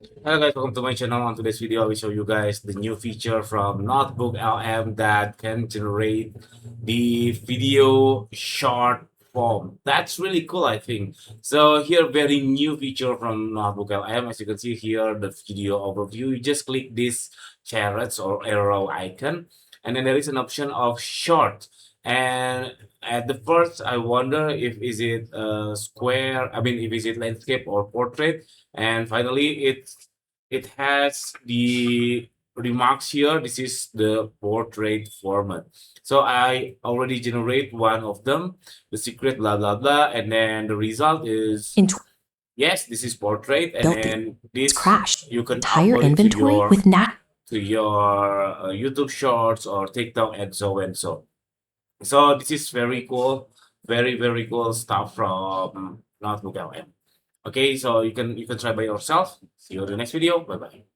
Hello guys, welcome to my channel. On today's video, I will show you guys the new feature from NotebookLM that can generate the video short form. That's really cool, I think. So here, very new feature from NotebookLM. As you can see here, the video overview. You just click this carrots or arrow icon, and then there is an option of short. And at the first, I wonder if is it square. I mean, if is it landscape or portrait. And finally, it has the remarks here. This is the portrait format. So I already generate one of them, the secret blah blah blah, and then the result is yes, this is portrait, and then this crashed. you can Entire upload it inventory with to your YouTube Shorts or TikTok and so and so. So this is very cool, very cool stuff from NotebookLM. Okay, so you can try by yourself. See you in the next video. Bye bye.